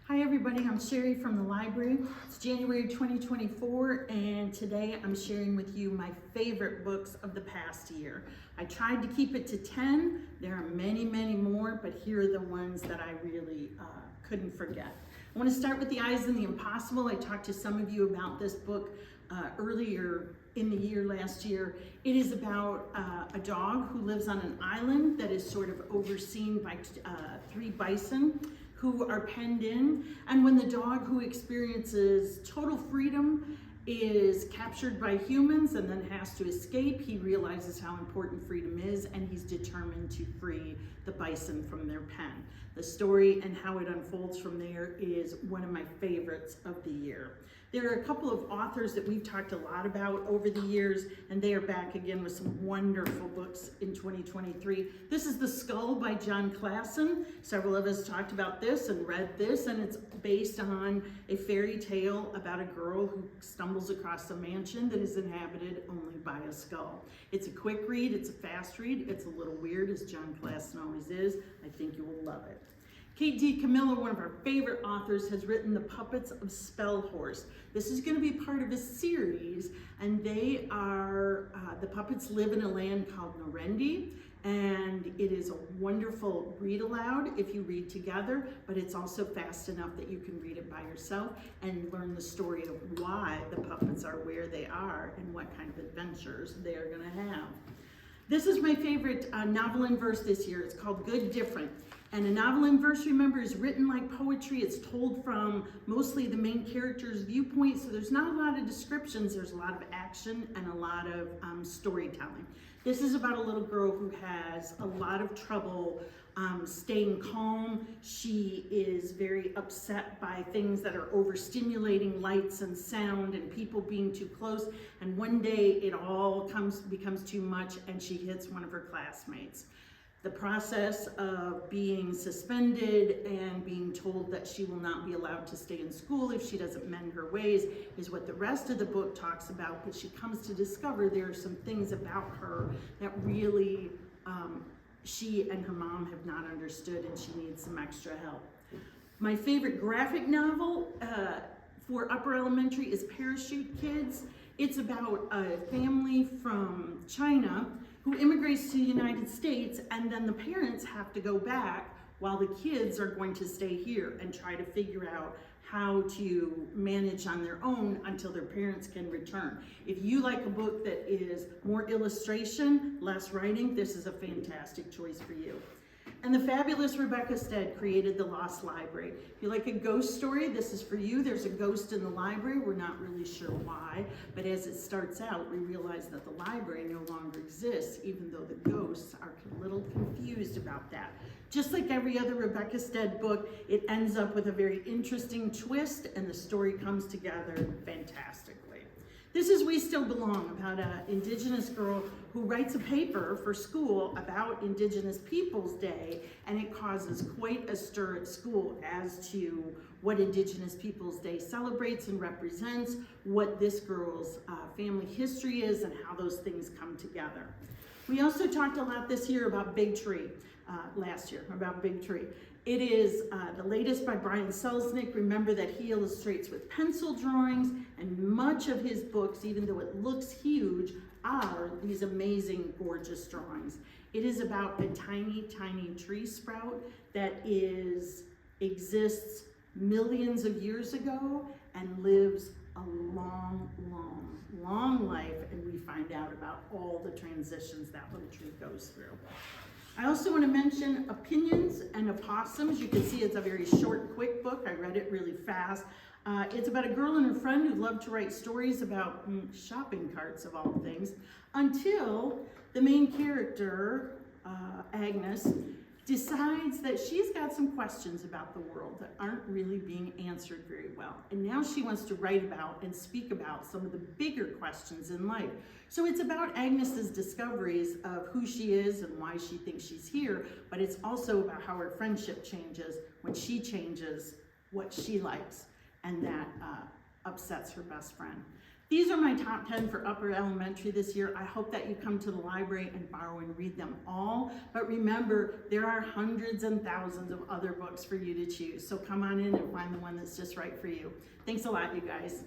Hi everybody, I'm Sheree from the library. It's January 2024 and today I'm sharing with you my favorite books of the past year. I tried to keep it to 10. There are many more, but here are the ones that I really couldn't forget. I want to start with The Eyes in the Impossible. I talked to some of you about this book earlier in the year last year. It is about a dog who lives on an island that is sort of overseen by three bison who are penned in, and when the dog who experiences total freedom is captured by humans and then has to escape, he realizes how important freedom is and he's determined to free the bison from their pen. The story and how it unfolds from there is one of my favorites of the year. There are a couple of authors that we've talked a lot about over the years, and they are back again with some wonderful books in 2023. This is The Skull by John Klassen. Several of us talked about this and read this, and it's based on a fairy tale about a girl who stumbles across a mansion that is inhabited only by a skull. It's a quick read, it's a fast read, it's a little weird, as John Klassen always is. I think you will love it. Kate D. Camillo, one of our favorite authors, has written The Puppets of Spellhorse. This is going to be part of a series, and they are, the puppets live in a land called Norendi, and it is a wonderful read aloud if you read together, but it's also fast enough that you can read it by yourself and learn the story of why the puppets are where they are and what kind of adventures they are going to have. This is my favorite novel in verse this year. It's called Good Different. And a novel in verse, remember, is written like poetry. It's told from mostly the main character's viewpoint, so there's not a lot of descriptions. There's a lot of action and a lot of storytelling. This is about a little girl who has a lot of trouble staying calm. She is very upset by things that are overstimulating, lights and sound and people being too close. And one day it all becomes too much and she hits one of her classmates. The process of being suspended and being told that she will not be allowed to stay in school if she doesn't mend her ways is what the rest of the book talks about, but she comes to discover there are some things about her that really she and her mom have not understood, and she needs some extra help. My favorite graphic novel for upper elementary is Parachute Kids. It's about a family from China who immigrates to the United States, and then the parents have to go back while the kids are going to stay here and try to figure out how to manage on their own until their parents can return. If you like a book that is more illustration, less writing, this is a fantastic choice for you. And the fabulous Rebecca Stead created The Lost Library. If you like a ghost story, this is for you. There's a ghost in the library. We're not really sure why, but as it starts out, we realize that the library no longer exists, even though the ghosts are a little confused about that. Just like every other Rebecca Stead book, it ends up with a very interesting twist, and the story comes together fantastically. This is We Still Belong, about an Indigenous girl who writes a paper for school about Indigenous Peoples Day, and it causes quite a stir at school as to what Indigenous Peoples Day celebrates and represents, what this girl's family history is, and how those things come together. We also talked a lot this year about Big Tree, last year, about Big Tree. It is the latest by Brian Selznick. Remember that he illustrates with pencil drawings, and much of his books, even though it looks huge, are these amazing, gorgeous drawings. It is about a tiny tree sprout that exists millions of years ago and lives a long life, and we find out about all the transitions that little tree goes through. I also want to mention Opinions and Opossums. You can see it's a very short, quick book. I read it really fast. It's about a girl and her friend who love to write stories about shopping carts, of all things, until the main character, Agnes, decides that she's got some questions about the world that aren't really being answered very well. And now she wants to write about and speak about some of the bigger questions in life. So it's about Agnes's discoveries of who she is and why she thinks she's here, but it's also about how her friendship changes when she changes what she likes, and that upsets her best friend. These are my top 10 for upper elementary this year. I hope that you come to the library and borrow and read them all. But remember, there are hundreds and thousands of other books for you to choose. So come on in and find the one that's just right for you. Thanks a lot, you guys.